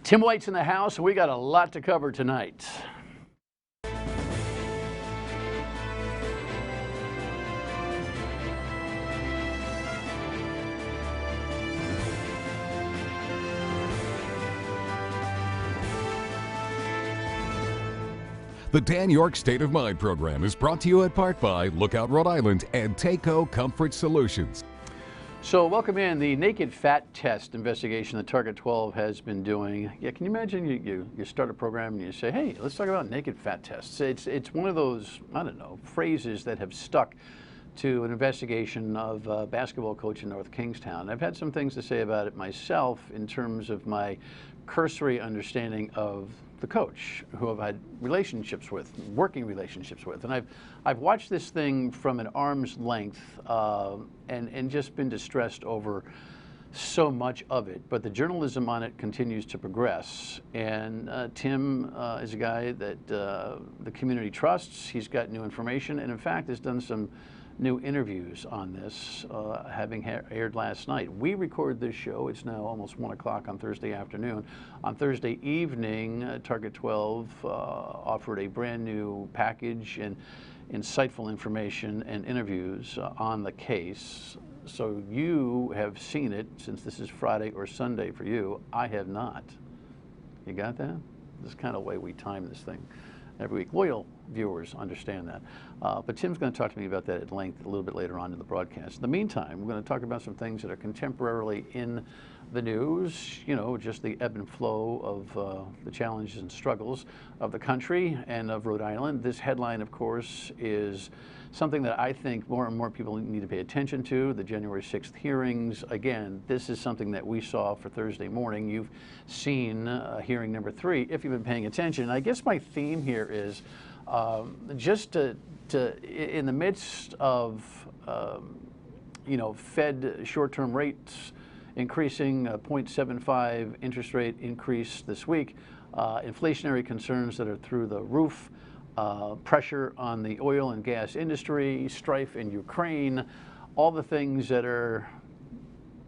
Tim White's in the house, and we got a lot to cover tonight. The Dan Yorke State of Mind program is brought to you at part by Lookout Rhode Island and Taco Comfort Solutions. So welcome in the naked fat test investigation that Target 12 has been doing. Yeah, can you imagine you start a program and you say, hey, let's talk about naked fat tests. It's one of those, I don't know, phrases that have stuck to an investigation of a basketball coach in North Kingstown. I've had some things to say about it myself in terms of my cursory understanding of the coach, who I've had relationships with, working relationships with, and I've watched this thing from an arm's length and just been distressed over so much of it. But the journalism on it continues to progress, and Tim is a guy that the community trusts. He's got new information, and in fact has done some new interviews on this, having aired last night. We record this show. It's now almost 1 o'clock on Thursday afternoon. On Thursday evening, Target 12 offered a brand new package and insightful information and interviews on the case. So you have seen it since this is Friday or Sunday for you. I have not. You got that? This is kind of the way we time this thing every week. Loyal viewers understand that. But Tim's going to talk to me about that at length a little bit later on in the broadcast. In the meantime, we're going to talk about some things that are contemporarily in the news, you know, just the ebb and flow of the challenges and struggles of the country and of Rhode Island. This headline, of course, is something that I think more and more people need to pay attention to, the January 6th hearings. Again, this is something that we saw for Thursday morning. You've seen hearing number 3, if you've been paying attention. And I guess my theme here is just to in the midst of, you know, Fed short-term rates increasing, 0.75 interest rate increase this week, inflationary concerns that are through the roof, pressure on the oil and gas industry, strife in Ukraine, all the things that are,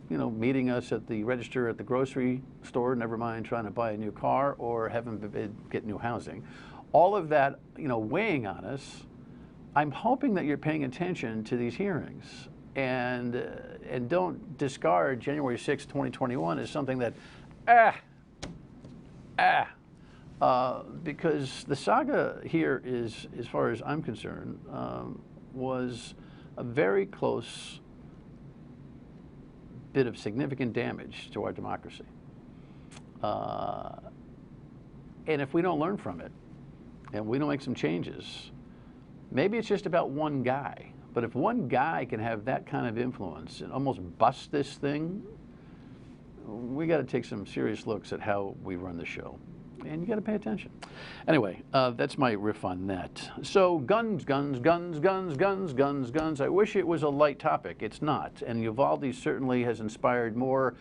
you know, meeting us at the register at the grocery store, never mind trying to buy a new car or heaven forbid get new housing. All of that, you know, weighing on us. I'm hoping that you're paying attention to these hearings and don't discard January 6, 2021 as something that, because the saga here is, as far as I'm concerned, was a very close bit of significant damage to our democracy. And if we don't learn from it, and we don't make some changes, maybe it's just about one guy. But if one guy can have that kind of influence and almost bust this thing, we got to take some serious looks at how we run the show. And you got to pay attention. Anyway, that's my riff on that. So guns. I wish it was a light topic. It's not. And Uvalde certainly has inspired more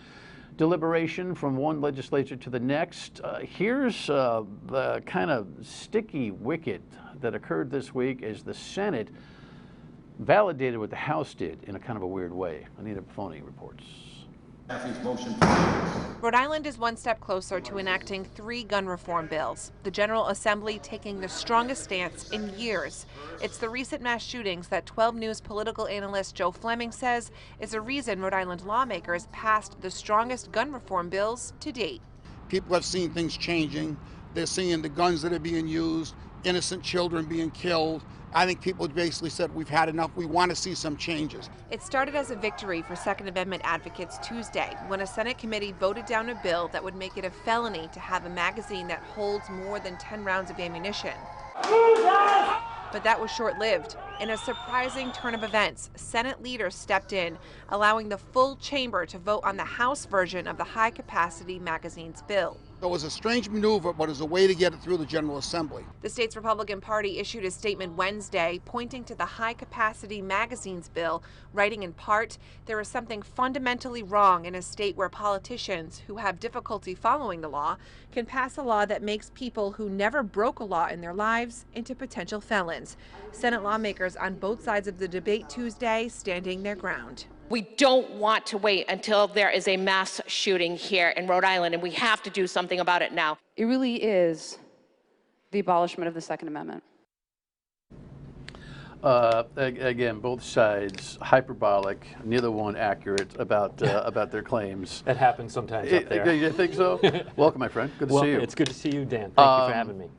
deliberation from one legislature to the next. Here's the kind of sticky wicket that occurred this week as the Senate validated what the House did in a kind of a weird way. Anita Phoney reports. Rhode Island is one step closer to enacting 3 gun reform bills. The General Assembly taking the strongest stance in years. It's the recent mass shootings that 12 News political analyst Joe Fleming says is a reason Rhode Island lawmakers passed the strongest gun reform bills to date. People have seen things changing. They're seeing the guns that are being used, innocent children being killed. I think people basically said, we've had enough, we want to see some changes. It started as a victory for Second Amendment advocates Tuesday when a Senate committee voted down a bill that would make it a felony to have a magazine that holds more than 10 rounds of ammunition. But that was short-lived. In a surprising turn of events, Senate leaders stepped in, allowing the full chamber to vote on the House version of the high-capacity magazines bill. It was a strange maneuver, but it was a way to get it through the General Assembly. The state's Republican Party issued a statement Wednesday pointing to the high-capacity magazines bill, writing in part, there is something fundamentally wrong in a state where politicians who have difficulty following the law can pass a law that makes people who never broke a law in their lives into potential felons. Senate lawmakers on both sides of the debate Tuesday standing their ground. We don't want to wait until there is a mass shooting here in Rhode Island, and we have to do something about it now. It really is the abolishment of the Second Amendment. Again, both sides hyperbolic, neither one accurate about their claims. That happens sometimes up there. You think so? Welcome, my friend. Good to see you. It's good to see you, Dan. Thank you for having me.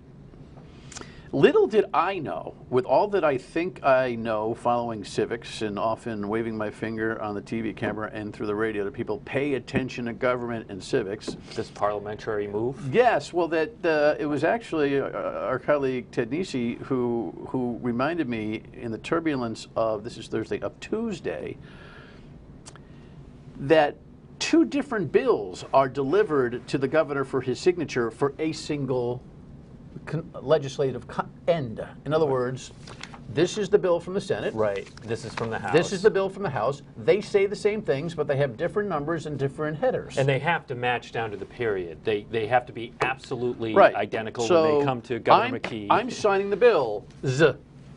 Little did I know, with all that I think I know following civics and often waving my finger on the TV camera and through the radio to people, pay attention to government and civics. This parliamentary move? Yes, well, that it was actually our colleague Ted Nisi who reminded me in the turbulence of, this is Thursday, of Tuesday, that 2 different bills are delivered to the governor for his signature for a single legislative end. In other words, this is the bill from the Senate. Right. This is from the House. This is the bill from the House. They say the same things, but they have different numbers and different headers. And they have to match down to the period. They have to be absolutely right. identical So when they come to Governor McKee. I'm signing the bill.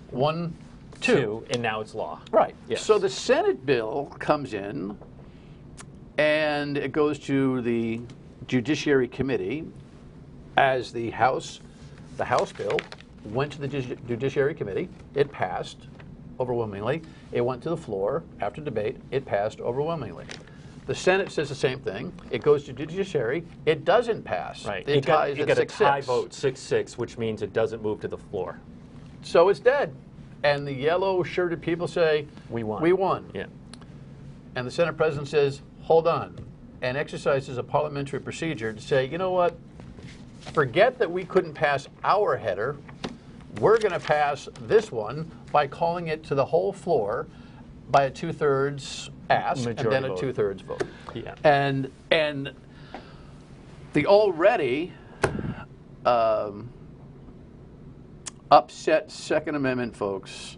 1, 2. And now it's law. Right. Yes. So the Senate bill comes in, and it goes to the Judiciary Committee as the House bill went to the Judiciary Committee. It passed overwhelmingly. It went to the floor after debate. It passed overwhelmingly. The Senate says the same thing. It goes to Judiciary. It doesn't pass. Right. It ties got at a tie 6-6. vote, 6-6, which means it doesn't move to the floor. So it's dead. And the yellow-shirted people say, we won. We won. Yeah. And the Senate President says, hold on, and exercises a parliamentary procedure to say, you know what? Forget that we couldn't pass our header. We're going to pass this one by calling it to the whole floor by a 2/3 ask Majority and then a vote. 2/3 vote. Yeah. And the already upset Second Amendment folks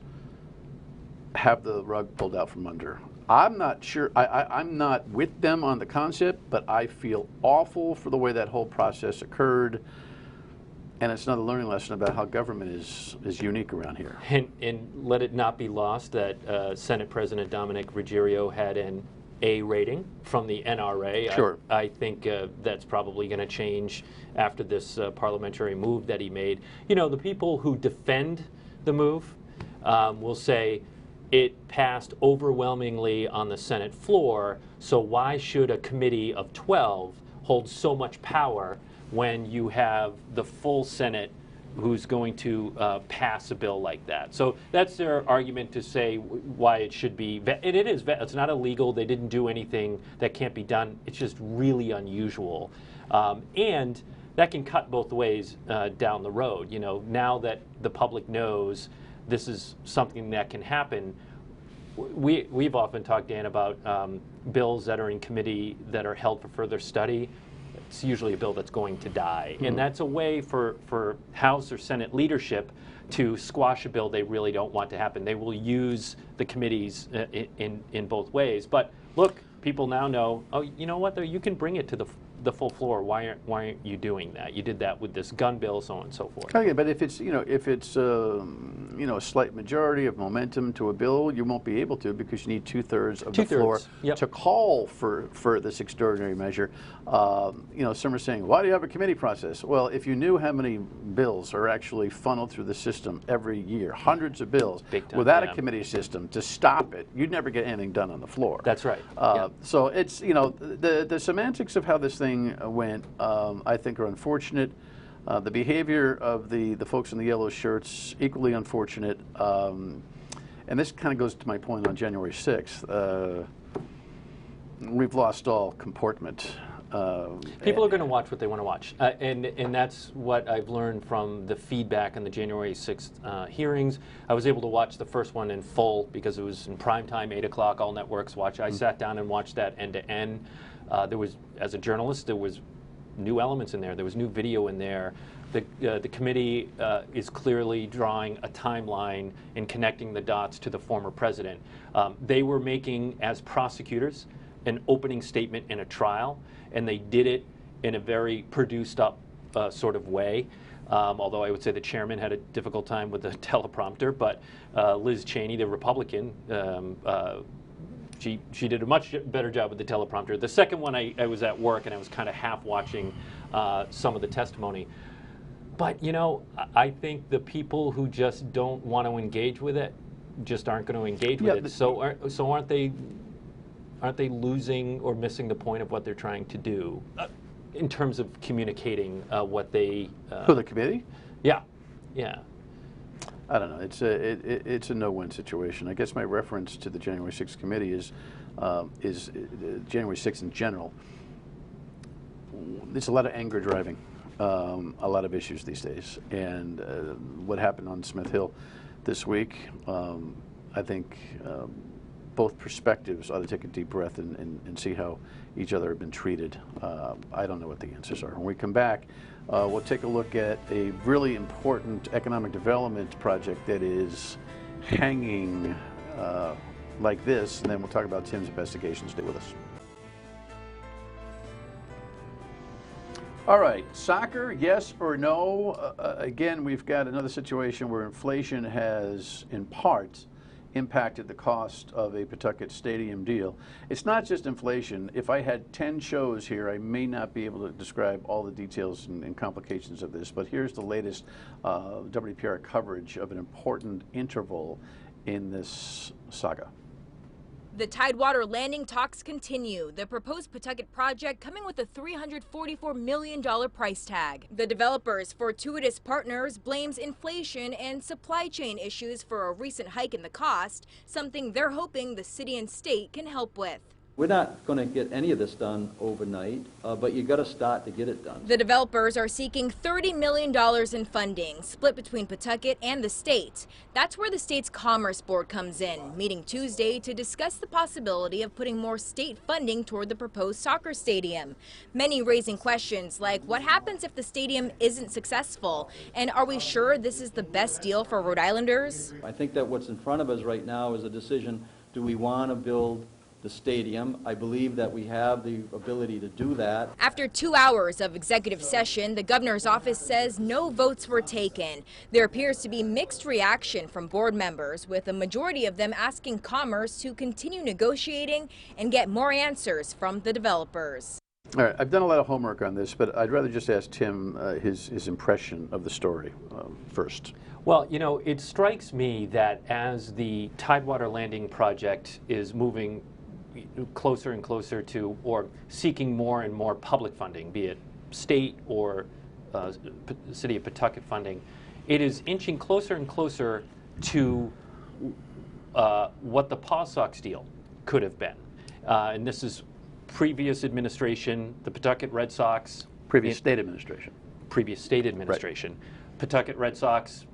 have the rug pulled out from under. I'm not sure, I'm not with them on the concept, but I feel awful for the way that whole process occurred. And it's another learning lesson about how government is unique around here. And let it not be lost that Senate President Dominic Ruggiero had an A rating from the NRA. Sure. I think that's probably going to change after this parliamentary move that he made. You know, the people who defend the move will say it passed overwhelmingly on the Senate floor, so why should a committee of 12 hold so much power when you have the full Senate who's going to pass a bill like that? So that's their argument to say why it should be, and it is, it's not illegal, they didn't do anything that can't be done, it's just really unusual. And that can cut both ways down the road. You know, now that the public knows this is something that can happen, we've often talked, Dan, about bills that are in committee that are held for further study. It's usually a bill that's going to die. And that's a way for House or Senate leadership to squash a bill they really don't want to happen. They will use the committees in both ways. But look, people now know, oh, you know what, though, you can bring it to the full floor. Why aren't you doing that? You did that with this gun bill, so on and so forth. Okay, but if it's a slight majority of momentum to a bill, you won't be able to because you need 2/3 of the floor to call for this extraordinary measure. Some are saying, why do you have a committee process? Well, if you knew how many bills are actually funneled through the system every year, hundreds of bills, without a committee system to stop it, you'd never get anything done on the floor. That's right. So it's, the semantics of how this thing went, I think, are unfortunate. The behavior of the folks in the yellow shirts, equally unfortunate. And this kind of goes to my point on January 6th. We've lost all comportment. People are going to watch what they want to watch. And that's what I've learned from the feedback on the January 6th hearings. I was able to watch the first one in full because it was in prime time, 8 o'clock, all networks watch. I sat down and watched that end to end. There was, as a journalist, there was new elements in there. There was new video in there. The committee is clearly drawing a timeline and connecting the dots to the former president. They were making, as prosecutors, an opening statement in a trial, and they did it in a very produced up sort of way. Although I would say the chairman had a difficult time with the teleprompter, but Liz Cheney, the Republican, She did a much better job with the teleprompter. The second one, I was at work and I was kind of half watching some of the testimony. But, you know, I think the people who just don't want to engage with it just aren't going to engage with it. So aren't they losing or missing the point of what they're trying to do in terms of communicating what they... For the committee? Yeah, yeah. I don't know. It's a no-win situation. I guess my reference to the January 6th committee is January 6th in general. There's a lot of anger driving a lot of issues these days, and what happened on Smith Hill this week, I think both perspectives ought to take a deep breath and see how each other have been treated. I don't know what the answers are. When we come back, we'll take a look at a really important economic development project that is hanging like this, and then we'll talk about Tim's investigation. Stay with us. All right, soccer, yes or no? Again, we've got another situation where inflation has, in part, impacted the cost of a Pawtucket stadium deal. It's not just inflation. If I had 10 shows here, I may not be able to describe all the details and complications of this, but here's the latest WPRI coverage of an important interval in this saga. The Tidewater Landing talks continue. The proposed Pawtucket project coming with a $344 million price tag. The developer's Fortuitous Partners blames inflation and supply chain issues for a recent hike in the cost, something they're hoping the city and state can help with. We're not going to get any of this done overnight, but you got to start to get it done. The developers are seeking $30 million in funding, split between Pawtucket and the state. That's where the state's Commerce Board comes in, meeting Tuesday to discuss the possibility of putting more state funding toward the proposed soccer stadium. Many raising questions like, what happens if the stadium isn't successful? And are we sure this is the best deal for Rhode Islanders? I think that what's in front of us right now is a decision, do we want to build the stadium? I believe that we have the ability to do that. After 2 hours of executive session, the governor's office says no votes were taken. There appears to be mixed reaction from board members, with a majority of them asking Commerce to continue negotiating and get more answers from the developers. All right, I've done a lot of homework on this, but I'd rather just ask Tim his impression of the story first. Well, you know, it strikes me that as the Tidewater Landing project is moving closer and closer to, or seeking more and more public funding, be it state or City of Pawtucket funding, it is inching closer and closer to what the Paw Sox deal could have been. And this is previous administration, the Pawtucket Red Sox. Previous state administration. Previous state administration. Right. Pawtucket Red Sox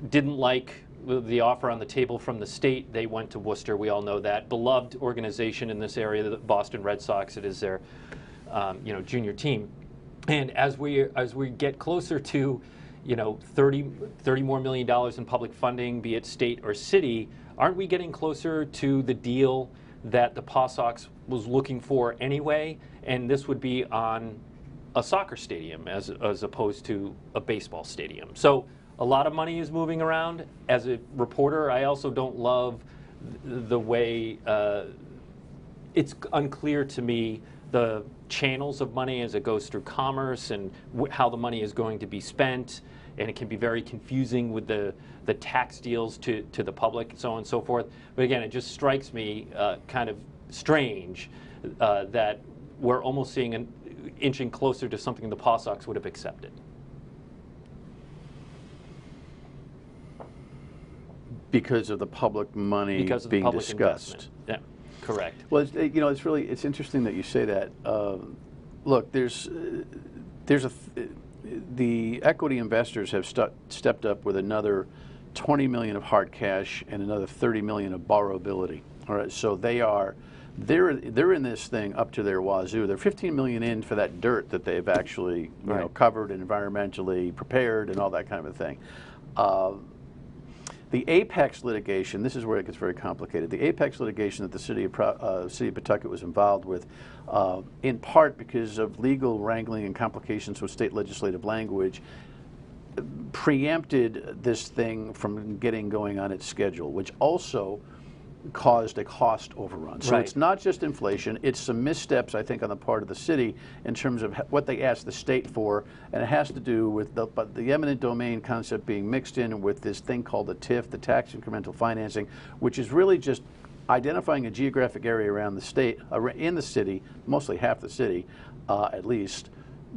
didn't like the offer on the table from the state. They went to Worcester. We all know that. Beloved organization in this area, the Boston Red Sox. It is their junior team. And as we get closer to, you know, $30 more million in public funding, be it state or city, aren't we getting closer to the deal that the Paw Sox was looking for anyway? And this would be on a soccer stadium as opposed to a baseball stadium. So a lot of money is moving around. As a reporter, I also don't love the way it's unclear to me the channels of money as it goes through commerce and how the money is going to be spent. And it can be very confusing with the tax deals to the public and so on and so forth. But again, it just strikes me kind of strange that we're almost seeing inching closer to something the Paw Sox would have accepted. Because of the public money being discussed. Yeah, correct. Well, it's interesting that you say that. Look, the equity investors have stepped up with another $20 million of hard cash and another $30 million of borrowability. All right, so they're in this thing up to their wazoo. They're $15 million in for that dirt that they've actually covered and environmentally prepared and all that kind of a thing. The Apex litigation, this is where it gets very complicated. The Apex litigation that the City of Pawtucket was involved with, in part because of legal wrangling and complications with state legislative language, preempted this thing from getting going on its schedule, which also caused a cost overrun. So it's not just inflation, it's some missteps, I think, on the part of the city in terms of what they asked the state for, and it has to do with the eminent domain concept being mixed in with this thing called the TIF, the tax incremental financing, which is really just identifying a geographic area around the state, in the city, mostly half the city at least,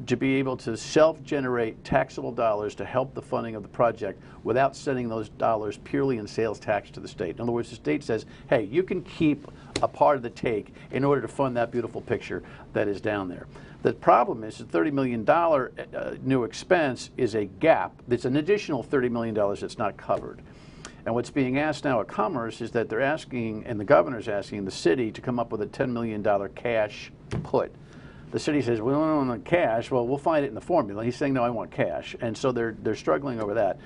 to be able to self-generate taxable dollars to help the funding of the project without sending those dollars purely in sales tax to the state. In other words, the state says, hey, you can keep a part of the take in order to fund that beautiful picture that is down there. The problem is the $30 million new expense is a gap. There's an additional $30 million that's not covered. And what's being asked now at Commerce is that they're asking, and the governor's asking the city to come up with a $10 million cash put. The city says, we don't want cash. Well, we'll find it in the formula. He's saying, no, I want cash. And so they're struggling over that.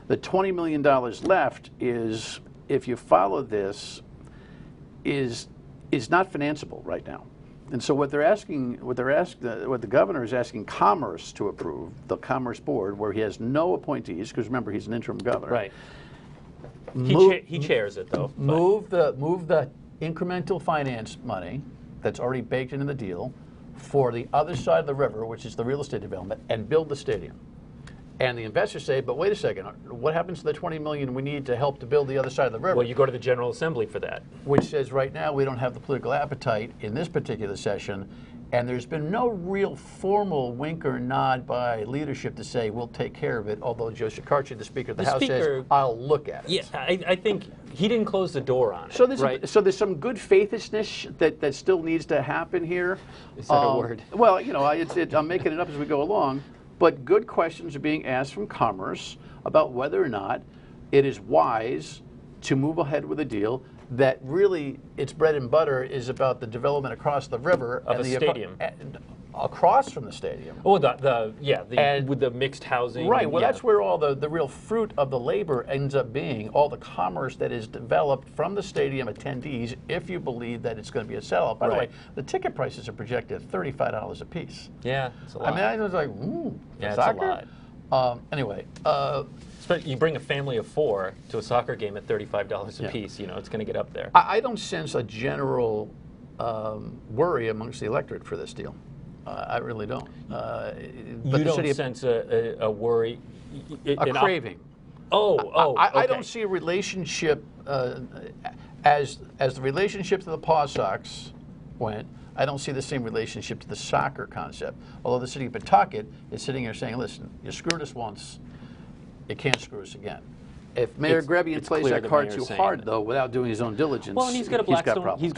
The $20 million left is, if you follow this, is not financeable right now. And so what the governor is asking Commerce to approve, the Commerce Board, where he has no appointees, because remember, he's an interim governor. Right. He chairs it, though. Move the incremental finance money that's already baked into the deal for the other side of the river, which is the real estate development, and build the stadium. And the investors say, but wait a second, what happens to the $20 million we need to help to build the other side of the river? Well, you go to the General Assembly for that. Which says right now we don't have the political appetite in this particular session, and there's been no real formal wink or nod by leadership to say we'll take care of it, although Joe Shekarchi, the Speaker of the House, says, I'll look at it. Yeah, I think he didn't close the door on it. So there's some good faithishness that still needs to happen here. Is that a word? Well, you know, I'm making it up as we go along, but good questions are being asked from Commerce about whether or not it is wise to move ahead with a deal that really its bread and butter is about the development across the river of the stadium. Across from the stadium. Oh, with the mixed housing. Right. Well, that's where all the real fruit of the labor ends up being, all the commerce that is developed from the stadium attendees, if you believe that it's going to be a sellout. By the way, the ticket prices are projected at $35 a piece. Yeah, it's a lot. I mean, I was like, ooh, yeah, soccer? it's a lot. Anyway. You bring a family of 4 to a soccer game at $35 a piece, you know, it's going to get up there. I don't sense a general worry amongst the electorate for this deal. I really don't. You don't sense a worry? A craving. Okay. I don't see a relationship as the relationship to the Paw Sox went. I don't see the same relationship to the soccer concept. Although the city of Pawtucket is sitting here saying, listen, you screwed us once, you can't screw us again. If Mayor Grebian plays that card too hard, though, without doing his own diligence, well, and he's got a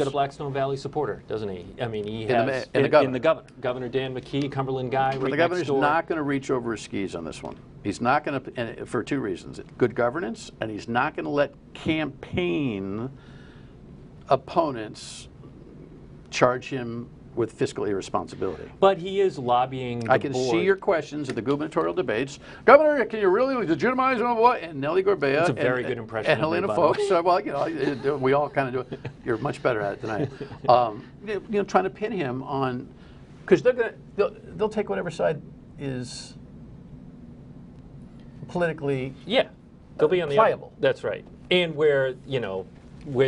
Blackstone Valley supporter, doesn't he? I mean, he has in the governor. Governor Dan McKee, Cumberland guy. But the governor's not going to reach over his skis on this one. He's not going to, and for 2 reasons: good governance, and he's not going to let campaign opponents charge him with fiscal irresponsibility. But he is lobbying the board. I can see your questions at the gubernatorial debates. Governor, can you really legitimize what? And Nellie Gorbea. That's a very good impression. And Helena Folks. Well, you know, we all kind of do it. You're much better at it than I am. You know, trying to pin him on, because they'll take whatever side is politically they'll be on the pliable. That's right. And where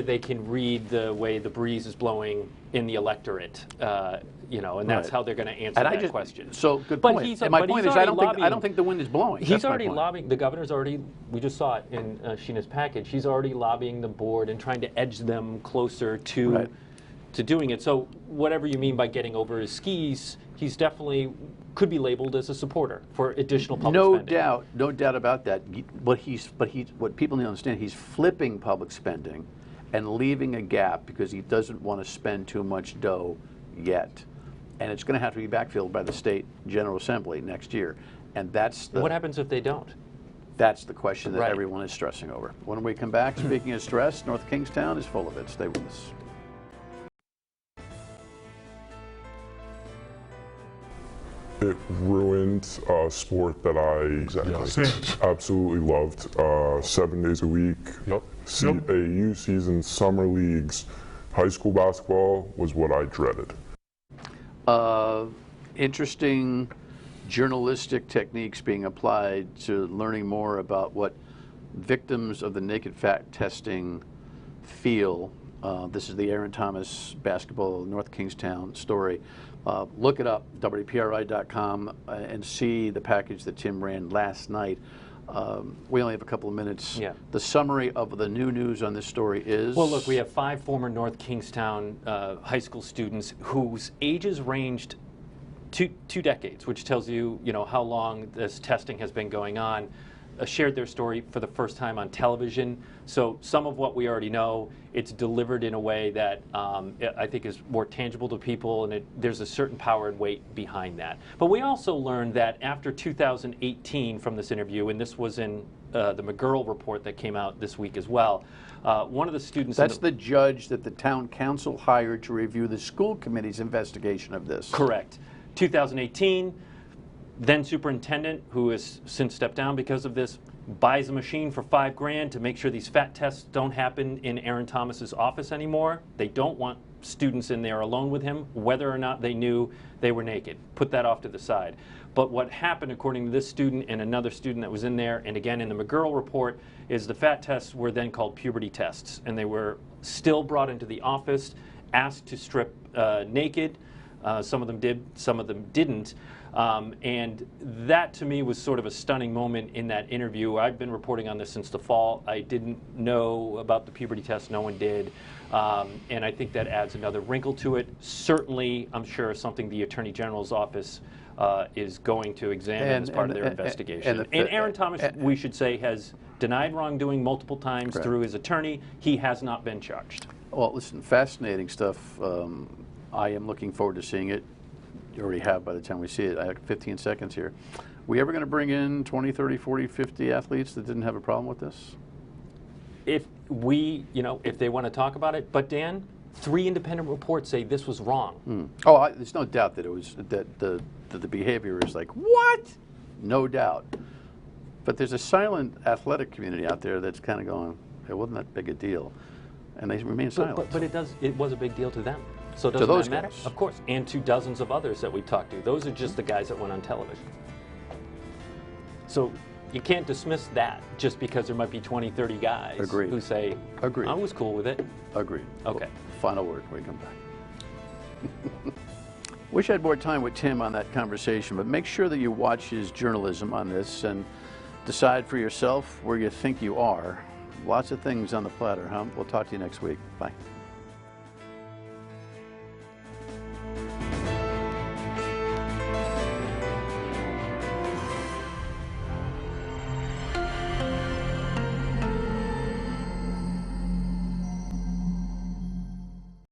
they can read the way the breeze is blowing in the electorate, and that's how they're going to answer that question. So good point. And my point is, I don't think the wind is blowing. He's already lobbying. The governor's already. We just saw it in Sheena's package. He's already lobbying the board and trying to edge them closer to doing it. So whatever you mean by getting over his skis, he's definitely could be labeled as a supporter for additional public spending. No doubt about that. What people need to understand, he's flipping public spending and leaving a gap because he doesn't want to spend too much dough yet. And it's going to have to be backfilled by the state General Assembly next year. And that's what happens if they don't? That's the question that everyone is stressing over. When we come back, speaking of stress, North Kingstown is full of it. Stay with us. It ruined a sport that I absolutely loved. 7 days a week, AU season, summer leagues, high school basketball was what I dreaded. Interesting journalistic techniques being applied to learning more about what victims of the naked fat testing feel. This is the Aaron Thomas basketball North Kingstown story. Look it up, WPRI.com, and see the package that Tim ran last night. We only have a couple of minutes. Yeah. The summary of the new news on this story is... Well, look, we have 5 former North Kingstown high school students whose ages ranged two decades, which tells you, how long this testing has been going on. Shared their story for the first time on television. So some of what we already know, it's delivered in a way that I think is more tangible to people, and there's a certain power and weight behind that. But we also learned that after 2018 from this interview, and this was in the McGurl report that came out this week as well, one of the students... That's the judge that the town council hired to review the school committee's investigation of this. Correct. 2018, then superintendent, who has since stepped down because of this, buys a machine for $5 grand to make sure these fat tests don't happen in Aaron Thomas's office anymore. They don't want students in there alone with him, whether or not they knew they were naked. Put that off to the side. But what happened, according to this student and another student that was in there, and again in the McGurl report, is the fat tests were then called puberty tests, and they were still brought into the office, asked to strip naked. Some of them did, some of them didn't. And that to me was sort of a stunning moment in that interview. I've been reporting on this since the fall. I didn't know about the puberty test. No one did. And I think that adds another wrinkle to it. Certainly, I'm sure something the Attorney General's office is going to examine as part of their investigation. And Aaron Thomas, we should say, has denied wrongdoing multiple times through his attorney. He has not been charged. Well, listen, fascinating stuff. I am looking forward to seeing it. You already have by the time we see it. I have 15 seconds here. We ever going to bring in 20, 30, 40, 50 athletes that didn't have a problem with this? If we, if they want to talk about it. But Dan, 3 independent reports say this was wrong. Oh, there's no doubt that it was that the behavior is like, what? No doubt. But there's a silent athletic community out there that's kind of going, it wasn't that big a deal, and they remain silent. But it was a big deal to them. So doesn't that matter? Of course, and to dozens of others that we talked to. Those are just the guys that went on television. So you can't dismiss that just because there might be 20, 30 guys who say, I was cool with it. Agreed. Okay. Final word when we come back. Wish I had more time with Tim on that conversation, but make sure that you watch his journalism on this and decide for yourself where you think you are. Lots of things on the platter, huh? We'll talk to you next week. Bye.